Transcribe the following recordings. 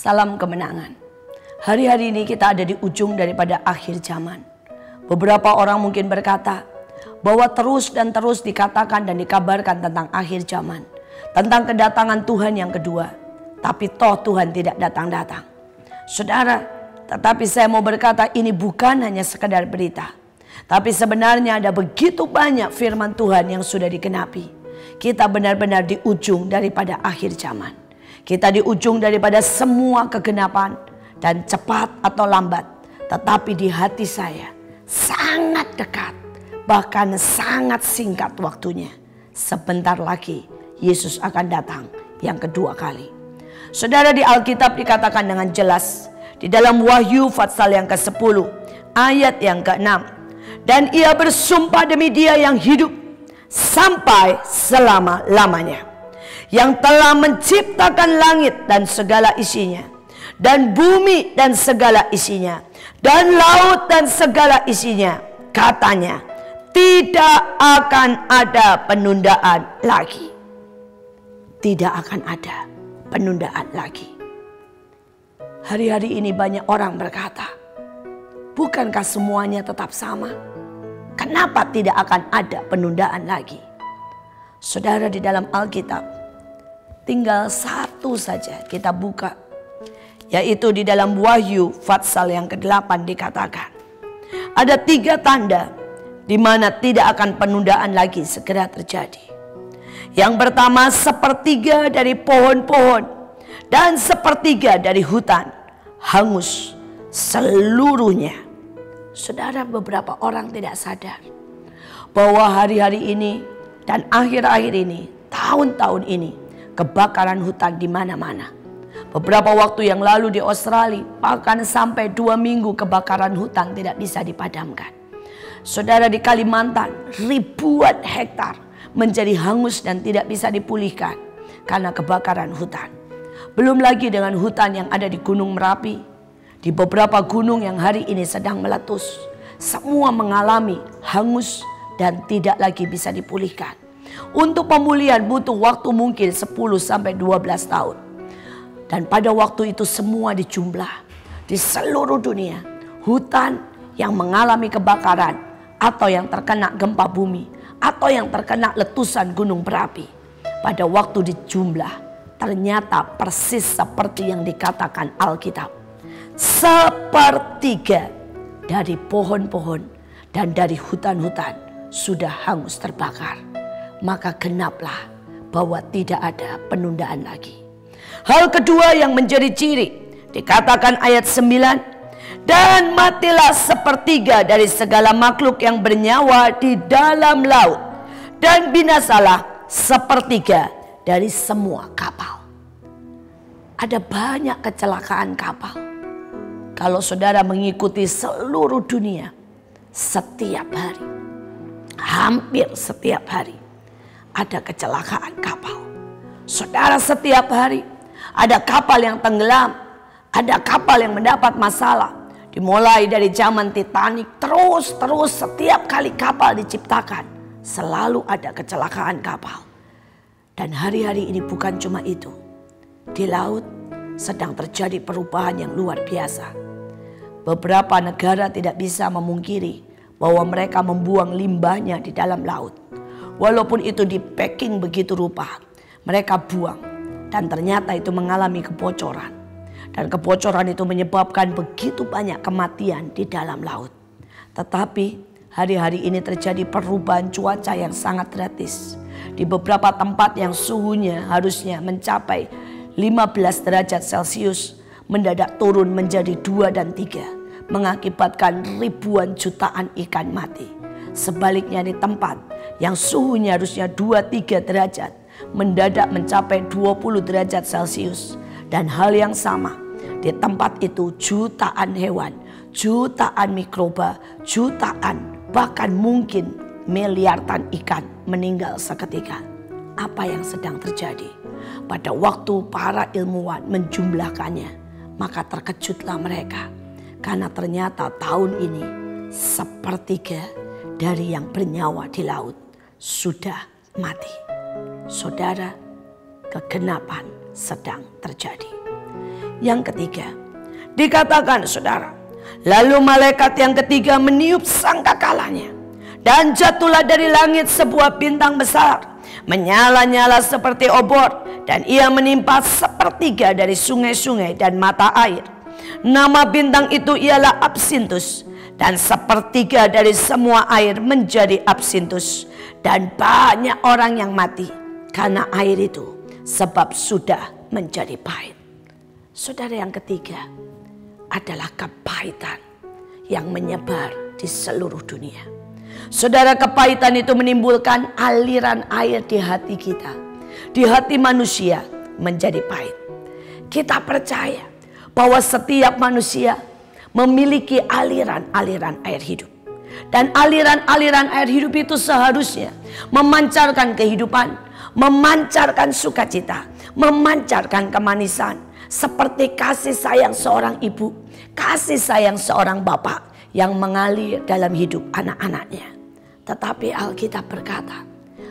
Salam kemenangan. Hari-hari ini kita ada di ujung daripada akhir zaman. Beberapa orang mungkin berkata bahwa terus dan terus dikatakan dan dikabarkan tentang akhir zaman, tentang kedatangan Tuhan yang kedua. Tapi toh Tuhan tidak datang-datang. Saudara, tetapi saya mau berkata ini bukan hanya sekedar berita. Tapi sebenarnya ada begitu banyak firman Tuhan yang sudah digenapi. Kita benar-benar di ujung daripada akhir zaman. Kita di ujung daripada semua kegenapan. Dan cepat atau lambat, tetapi di hati saya sangat dekat. Bahkan sangat singkat waktunya. Sebentar lagi Yesus akan datang yang kedua kali. Saudara, di Alkitab dikatakan dengan jelas. Di dalam Wahyu pasal yang ke-10 ayat yang ke-6. Dan ia bersumpah demi Dia yang hidup sampai selama-lamanya, yang telah menciptakan langit dan segala isinya, dan bumi dan segala isinya, dan laut dan segala isinya. Katanya, tidak akan ada penundaan lagi. Tidak akan ada penundaan lagi. Hari-hari ini banyak orang berkata, bukankah semuanya tetap sama? Kenapa tidak akan ada penundaan lagi? Saudara, di dalam Alkitab tinggal satu saja kita buka, yaitu di dalam Wahyu pasal yang ke-8 dikatakan ada 3 tanda di mana tidak akan penundaan lagi segera terjadi. Yang pertama, sepertiga dari pohon-pohon dan sepertiga dari hutan hangus seluruhnya. Saudara, beberapa orang tidak sadar bahwa hari-hari ini dan akhir-akhir ini, tahun-tahun ini, kebakaran hutan di mana-mana. Beberapa waktu yang lalu di Australia, bahkan sampai 2 minggu kebakaran hutan tidak bisa dipadamkan. Saudara, di Kalimantan, ribuan hektar menjadi hangus dan tidak bisa dipulihkan karena kebakaran hutan. Belum lagi dengan hutan yang ada di Gunung Merapi, di beberapa gunung yang hari ini sedang meletus. Semua mengalami hangus dan tidak lagi bisa dipulihkan. Untuk pemulihan butuh waktu mungkin 10-12 tahun. Dan pada waktu itu semua dijumlah di seluruh dunia. Hutan yang mengalami kebakaran atau yang terkena gempa bumi atau yang terkena letusan gunung berapi. Pada waktu dijumlah ternyata persis seperti yang dikatakan Alkitab. Sepertiga dari pohon-pohon dan dari hutan-hutan sudah hangus terbakar. Maka genaplah bahwa tidak ada penundaan lagi. Hal kedua yang menjadi ciri dikatakan ayat 9. Dan matilah sepertiga dari segala makhluk yang bernyawa di dalam laut. Dan binasalah sepertiga dari semua kapal. Ada banyak kecelakaan kapal. Kalau saudara mengikuti seluruh dunia, setiap hari, hampir setiap hari, ada kecelakaan kapal. Saudara, setiap hari ada kapal yang tenggelam, ada kapal yang mendapat masalah. Dimulai dari zaman Titanic, terus setiap kali kapal diciptakan, selalu ada kecelakaan kapal. Dan hari-hari ini bukan cuma itu. Di laut sedang terjadi perubahan yang luar biasa. Beberapa negara tidak bisa memungkiri bahwa mereka membuang limbahnya di dalam laut. Walaupun itu di packing begitu rupa, mereka buang. Dan ternyata itu mengalami kebocoran. Dan kebocoran itu menyebabkan begitu banyak kematian di dalam laut. Tetapi hari-hari ini terjadi perubahan cuaca yang sangat drastis. Di beberapa tempat yang suhunya harusnya mencapai 15 derajat Celcius, mendadak turun menjadi 2 dan 3. Mengakibatkan ribuan jutaan ikan mati. Sebaliknya di tempat yang suhunya harusnya 2-3 derajat, mendadak mencapai 20 derajat Celcius. Dan hal yang sama, di tempat itu jutaan hewan, jutaan mikroba, jutaan bahkan mungkin miliaran ikan meninggal seketika. Apa yang sedang terjadi? Pada waktu para ilmuwan menjumlahkannya, maka terkejutlah mereka. Karena ternyata tahun ini sepertiga dari yang bernyawa di laut sudah mati. Saudara, kegenapan sedang terjadi. Yang ketiga, dikatakan saudara, lalu malaikat yang ketiga meniup sangkakalanya, dan jatuhlah dari langit sebuah bintang besar, menyala-nyala seperti obor, dan ia menimpa sepertiga dari sungai-sungai dan mata air. Nama bintang itu ialah Absintus, dan sepertiga dari semua air menjadi absintus. Dan banyak orang yang mati karena air itu, sebab sudah menjadi pahit. Saudara, yang ketiga adalah kepahitan yang menyebar di seluruh dunia. Saudara, kepahitan itu menimbulkan aliran air di hati kita, di hati manusia menjadi pahit. Kita percaya bahwa setiap manusia memiliki aliran-aliran air hidup. Dan aliran-aliran air hidup itu seharusnya memancarkan kehidupan, memancarkan sukacita, memancarkan kemanisan. Seperti kasih sayang seorang ibu, kasih sayang seorang bapak yang mengalir dalam hidup anak-anaknya. Tetapi Alkitab berkata,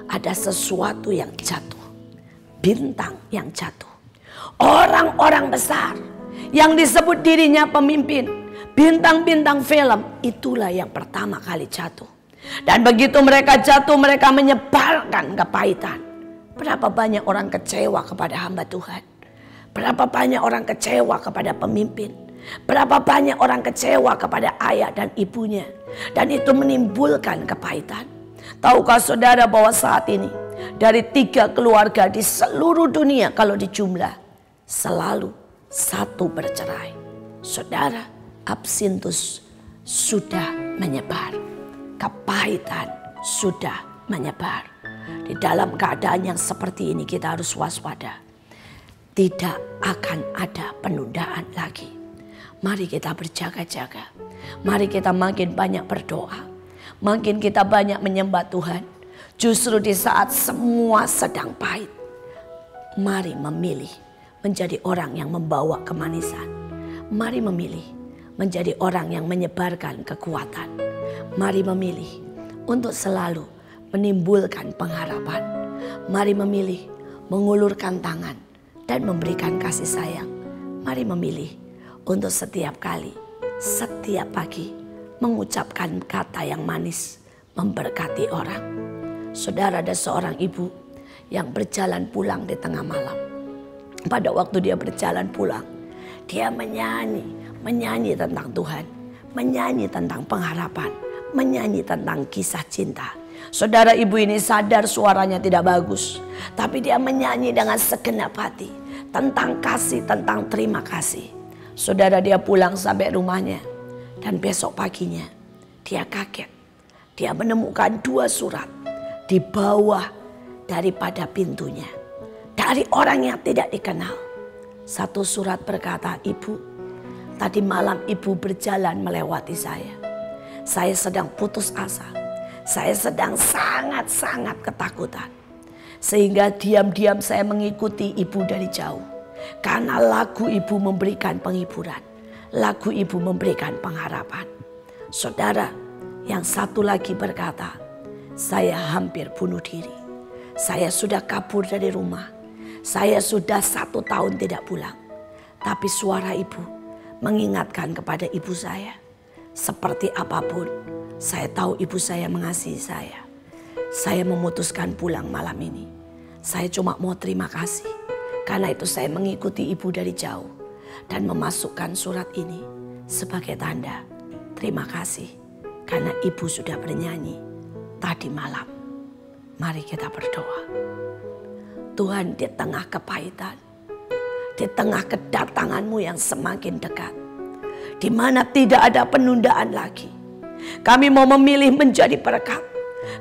ada sesuatu yang jatuh, bintang yang jatuh. Orang-orang besar yang disebut dirinya pemimpin, bintang-bintang film, itulah yang pertama kali jatuh. Dan begitu mereka jatuh, mereka menyebarkan kepahitan. Berapa banyak orang kecewa kepada hamba Tuhan. Berapa banyak orang kecewa kepada pemimpin. Berapa banyak orang kecewa kepada ayah dan ibunya. Dan itu menimbulkan kepahitan. Tahukah saudara bahwa saat ini dari 3 keluarga di seluruh dunia kalau dijumlah, selalu 1 bercerai. Saudara, absintus sudah menyebar. Kepahitan sudah menyebar. Di dalam keadaan yang seperti ini kita harus waspada. Tidak akan ada penundaan lagi. Mari kita berjaga-jaga. Mari kita makin banyak berdoa. Makin kita banyak menyembah Tuhan. Justru di saat semua sedang pahit, mari memilih menjadi orang yang membawa kemanisan. Mari memilih menjadi orang yang menyebarkan kekuatan. Mari memilih untuk selalu menimbulkan pengharapan. Mari memilih mengulurkan tangan dan memberikan kasih sayang. Mari memilih untuk setiap kali, setiap pagi mengucapkan kata yang manis, memberkati orang. Saudara, ada seorang ibu yang berjalan pulang di tengah malam. Pada waktu dia berjalan pulang, dia menyanyi tentang Tuhan, menyanyi tentang pengharapan, menyanyi tentang kisah cinta. Saudara, ibu ini sadar suaranya tidak bagus, tapi dia menyanyi dengan segenap hati tentang kasih, tentang terima kasih. Saudara, dia pulang sampai rumahnya dan besok paginya dia kaget. Dia menemukan 2 surat di bawah daripada pintunya dari orang yang tidak dikenal. 1 surat berkata, "Ibu, tadi malam ibu berjalan melewati saya. Saya sedang putus asa. Saya sedang sangat-sangat ketakutan. Sehingga diam-diam saya mengikuti ibu dari jauh. Karena lagu ibu memberikan penghiburan. Lagu ibu memberikan pengharapan." Saudara, yang satu lagi berkata, "Saya hampir bunuh diri. Saya sudah kabur dari rumah. Saya sudah 1 tahun tidak pulang. Tapi suara ibu mengingatkan kepada ibu saya. Seperti apapun, saya tahu ibu saya mengasihi saya. Saya memutuskan pulang malam ini. Saya cuma mau terima kasih. Karena itu saya mengikuti ibu dari jauh. Dan memasukkan surat ini sebagai tanda terima kasih. Karena ibu sudah bernyanyi tadi malam." Mari kita berdoa. Tuhan, di tengah kepahitan, di tengah kedatanganmu yang semakin dekat, di mana tidak ada penundaan lagi, kami mau memilih menjadi berkat.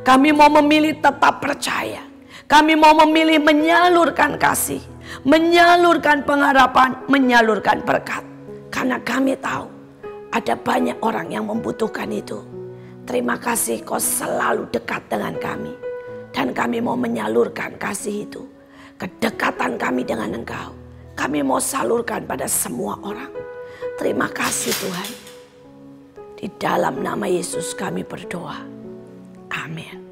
Kami mau memilih tetap percaya. Kami mau memilih menyalurkan kasih, menyalurkan pengharapan, menyalurkan berkat. Karena kami tahu ada banyak orang yang membutuhkan itu. Terima kasih kau selalu dekat dengan kami. Dan kami mau menyalurkan kasih itu. Kedekatan kami dengan Engkau, kami mau salurkan pada semua orang. Terima kasih Tuhan. Di dalam nama Yesus kami berdoa. Amin.